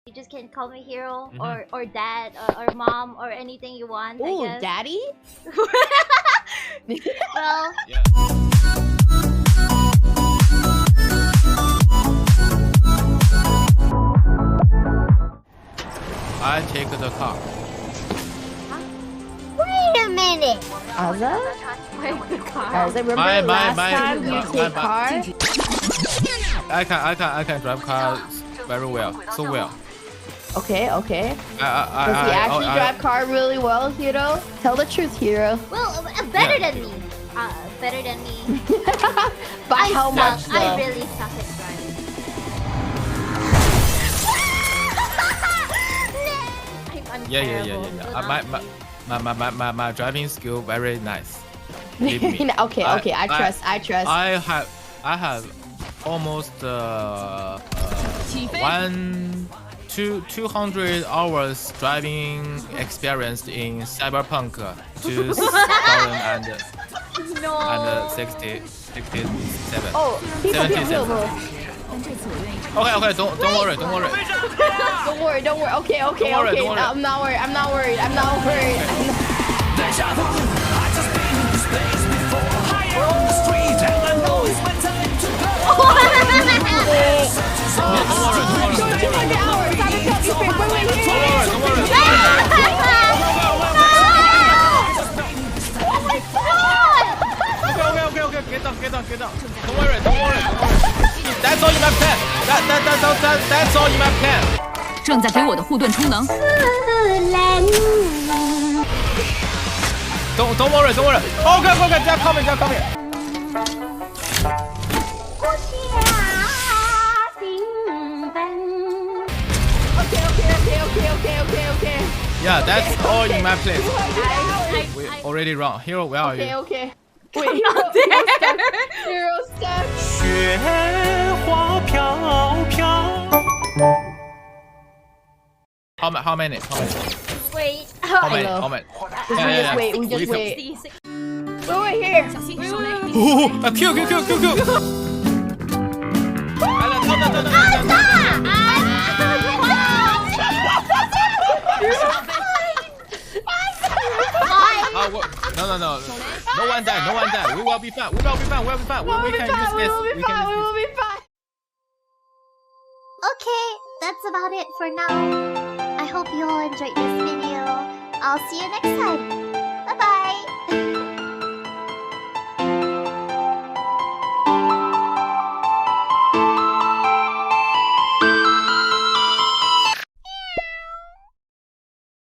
You just can call me hero or dad or mom or anything you want. Ooh, I guess. daddy? Well, Yeah. I take the car. wait a minute. Azza? Where's the car? Azza, remember last time you take car? I can drive cars very well, so well. Okay. Does he I actually drive car really well, Hiro? Tell the truth, Hiro. Well, better than me. Better than me. By how much, though? I really suck at driving. I'm terrible. My driving skill very nice. Believe me. okay, I trust. I have almost 200 hours driving experience in Cyberpunk 2067. Oh, people. Okay, don't worry. Don't worry. Okay. Don't worry. I'm not worried. Get down. Don't worry. That's all in my plan. That's all in my plan. 正在给我的护盾充能。 Don't worry. Okay, they're coming. Okay. Yeah, that's all in my place. We already run. Hero, where are you? Okay. Wait, Hero step. 雪花飘飘。 How many? Wait. How many? We just wait. We're here. Kill. No. No one died. We will be fine. We can use this. We will be fine. Okay, that's about it for now. I hope you all enjoyed this video. I'll see you next time.